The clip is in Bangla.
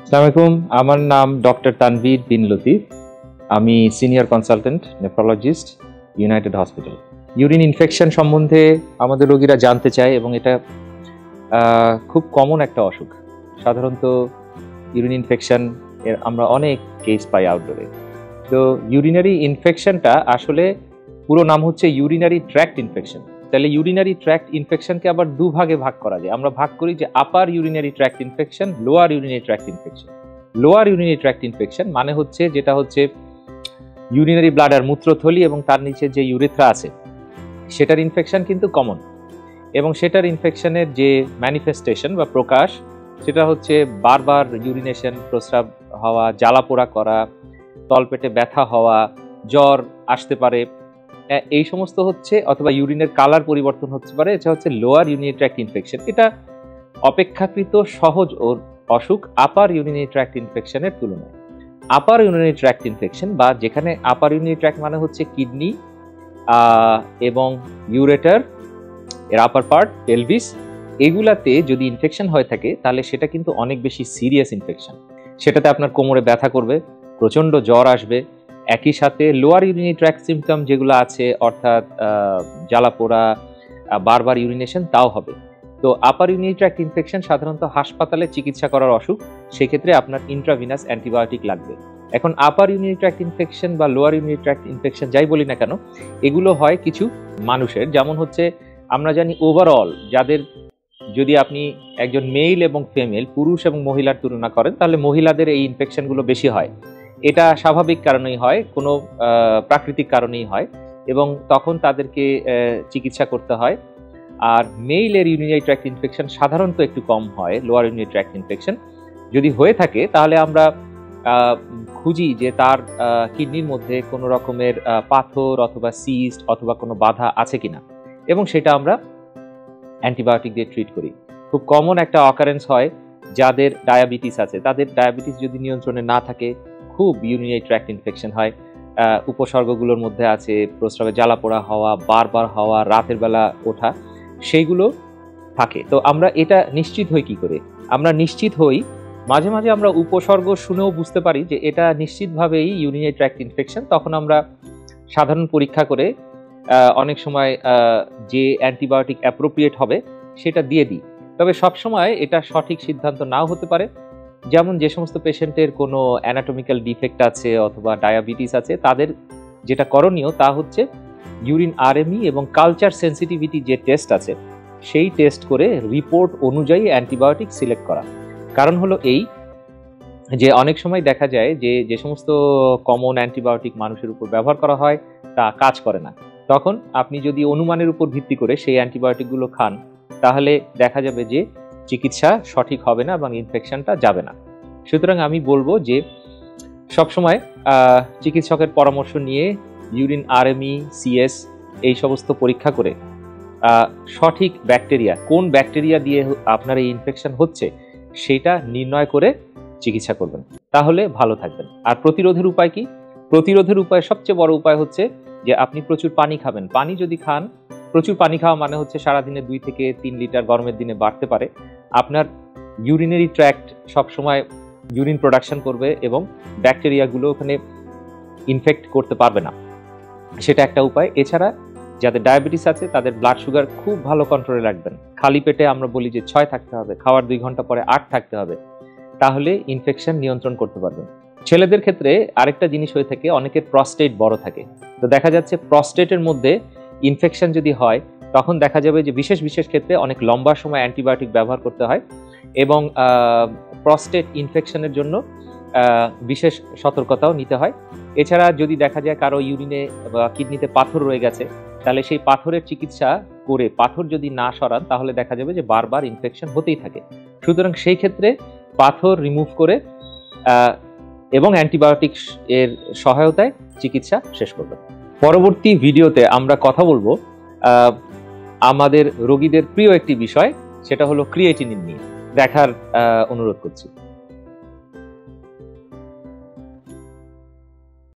আসসালামু আলাইকুম, আমার নাম ডক্টর তানভীর বিন লতিফ। আমি senior consultant nephrologist, United hospital. Urine infection সম্বন্ধে আমাদের রোগীরা জানতে চায় এবং এটা খুব কমন একটা অসুখ। সাধারণত ইউরিন ইনফেকশন এর আমরা অনেক কেস পাই আউটডোরে। তো ইউরিনারি ইনফেকশনটা আসলে পুরো নাম হচ্ছে ইউরিনারি ট্র্যাক্ট ইনফেকশন। তাহলে ইউরিনারি ট্র্যাক্ট ইনফেকশনকে আবার দুভাগে ভাগ করা যায়। আমরা ভাগ করি যে upper urinary tract infection, lower urinary tract infection. Lower urinary tract infection মানে হচ্ছে যেটা হচ্ছে ইউরিনারি ব্লাডার, মূত্রথলি এবং তার নিচে যে ইউরেথ্রা আছে সেটার ইনফেকশন কিন্তু কমন, এবং সেটার ইনফেকশনের যে ম্যানিফেস্টেশন বা প্রকাশ সেটা হচ্ছে বারবার ইউরিনেশন, প্রস্রাব হওয়া, জ্বালাপোড়া করা, তলপেটে ব্যথা হওয়া, জ্বর আসতে পারে, এই সমস্ত হচ্ছে, অথবা ইউরিনের কালার পরিবর্তন হতে পারে। এটা হচ্ছে লোয়ার ইউরিনারি ট্র্যাক্ট ইনফেকশন। এটা অপেক্ষাকৃত সহজ অসুখ আপার ইউরিনারি ট্র্যাক্ট ইনফেকশনের তুলনায়। আপার ইউরিনারি ট্র্যাক্ট ইনফেকশন বা যেখানে আপার ইউরিনারি ট্র্যাক্ট মানে হচ্ছে কিডনি এবং ইউরেটার এর আপার পার্ট, পেলভিস, এগুলাতে যদি ইনফেকশন হয়ে থাকে তাহলে সেটা কিন্তু অনেক বেশি সিরিয়াস ইনফেকশন। সেটাতে আপনার কোমরে ব্যথা করবে, প্রচণ্ড জ্বর আসবে, একই সাথে লোয়ার ইউরিনারি ট্র্যাক্ট সিমটম যেগুলো আছে অর্থাৎ জ্বালাপোড়া, বারবার ইউরিনেশন, তাও হবে। তো আপার ইউরিনারি ট্র্যাক্ট ইনফেকশন সাধারণত হাসপাতালে চিকিৎসা করার অসুখ, সেক্ষেত্রে আপনার ইন্ট্রাভিনাস অ্যান্টিবায়োটিক লাগবে। এখন আপার ইউরিনারি ট্র্যাক্ট ইনফেকশন বা লোয়ার ইউরিনারি ট্র্যাক্ট ইনফেকশন যাই বলি না কেন, এগুলো হয় কিছু মানুষের, যেমন হচ্ছে আমরা জানি ওভারঅল যাদের, যদি আপনি একজন মেল এবং ফিমেল, পুরুষ এবং মহিলার তুলনা করেন, তাহলে মহিলাদের এই ইনফেকশনগুলো বেশি হয়। এটা স্বাভাবিক কারণেই হয়, কোনো প্রাকৃতিক কারণেই হয়, এবং তখন তাদেরকে চিকিৎসা করতে হয়। আর মেইলের ইউরিনারি ট্র্যাক্ট ইনফেকশন সাধারণত একটু কম হয়। লোয়ার ইউরিনারি ট্র্যাক্ট ইনফেকশন যদি হয়ে থাকে তাহলে আমরা খুঁজি যে তার কিডনির মধ্যে কোনো রকমের পাথর অথবা সিস্ট অথবা কোনো বাধা আছে কিনা, এবং সেটা আমরা অ্যান্টিবায়োটিক দিয়ে ট্রিট করি। খুব কমন একটা অকারেন্স হয় যাদের ডায়াবেটিস আছে, তাদের ডায়াবেটিস যদি নিয়ন্ত্রণে না থাকে খুব ইউরিনারি ট্র্যাক্ট ইনফেকশন হয়। উপসর্গগুলোর মধ্যে আছে প্রস্রাবে জ্বালাপোড়া হওয়া, বারবার হওয়া, রাতের বেলা ওঠা, সেইগুলো থাকে। তো আমরা এটা নিশ্চিত হই কি করে? আমরা নিশ্চিত হই, মাঝে মাঝে আমরা উপসর্গ শুনেও বুঝতে পারি যে এটা নিশ্চিতভাবেই ইউরিনারি ট্র্যাক্ট ইনফেকশন। তখন আমরা সাধারণ পরীক্ষা করে অনেক সময় যে অ্যান্টিবায়োটিক অ্যাপ্রোপ্রিয়েট হবে সেটা দিয়ে দিই। তবে সবসময় এটা সঠিক সিদ্ধান্ত নাও হতে পারে। যেমন যে সমস্ত পেশেন্টের কোনো অ্যানাটমিক্যাল ডিফেক্ট আছে অথবা ডায়াবেটিস আছে, তাদের যেটা করণীয় তা হচ্ছে ইউরিন আরএমই এবং কালচার সেন্সিটিভিটি যে টেস্ট আছে সেই টেস্ট করে রিপোর্ট অনুযায়ী অ্যান্টিবায়োটিক সিলেক্ট করা। কারণ হলো এই যে অনেক সময় দেখা যায় যে যে সমস্ত কমন অ্যান্টিবায়োটিক মানুষের উপর ব্যবহার করা হয় তা কাজ করে না। তখন আপনি যদি অনুমানের উপর ভিত্তি করে সেই অ্যান্টিবায়োটিকগুলো খান তাহলে দেখা যাবে যে চিকিৎসা সঠিক হবে না এবং ইনফেকশনটা যাবে না। সুতরাং আমি বলবো যে সবসময় চিকিৎসকের পরামর্শ নিয়ে ইউরিন আরএমই, সিএস এই সমস্ত পরীক্ষা করে সঠিক ব্যাকটেরিয়া, কোন ব্যাকটেরিয়া দিয়ে আপনার এই ইনফেকশন হচ্ছে সেটা নির্ণয় করে চিকিৎসা করবেন, তাহলে ভালো থাকবেন। আর প্রতিরোধের উপায় কি? প্রতিরোধের উপায়, সবচেয়ে বড় উপায় হচ্ছে যে আপনি প্রচুর পানি খাবেন। পানি যদি খান, প্রচুর পানি খাওয়া মানে হচ্ছে সারাদিনে 2 থেকে 3 লিটার, গরমের দিনে বাড়তে পারে। আপনার ইউরিনারি ট্র্যাক্ট সবসময় ইউরিন প্রোডাকশন করবে এবং ব্যাকটেরিয়াগুলো ওখানে ইনফেক্ট করতে পারবে না, সেটা একটা উপায়। এছাড়া যাদের ডায়াবেটিস আছে তাদের ব্লাড সুগার খুব ভালো কন্ট্রোলে রাখবেন। খালি পেটে আমরা বলি যে 6 থাকতে হবে, খাওয়ার 2 ঘন্টা পরে 8 থাকতে হবে, তাহলে ইনফেকশন নিয়ন্ত্রণ করতে পারবেন। ছেলেদের ক্ষেত্রে আরেকটা জিনিস হয়ে থাকে, অনেকের প্রস্টেট বড় থাকে। তো দেখা যাচ্ছে প্রস্টেটের মধ্যে ইনফেকশন যদি হয় তখন দেখা যাবে যে বিশেষ বিশেষ ক্ষেত্রে অনেক লম্বা সময় অ্যান্টিবায়োটিক ব্যবহার করতে হয়, এবং প্রস্টেট ইনফেকশনের জন্য বিশেষ সতর্কতাও নিতে হয়। এছাড়া যদি দেখা যায় কারো ইউরিনে বা কিডনিতে পাথর রয়ে গেছে, তাহলে সেই পাথরের চিকিৎসা করে পাথর যদি না সরান তাহলে দেখা যাবে যে বারবার ইনফেকশন হতেই থাকে। সুতরাং সেই ক্ষেত্রে পাথর রিমুভ করে এবং অ্যান্টিবায়োটিক এর সহায়তায় চিকিৎসা শেষ করবেন। পরবর্তী ভিডিওতে আমরা কথা বলবো আমাদের রোগীদের প্রিয় একটি বিষয়, সেটা হলো ক্রিয়েটিনিন নিয়ে। দেখার অনুরোধ করছি।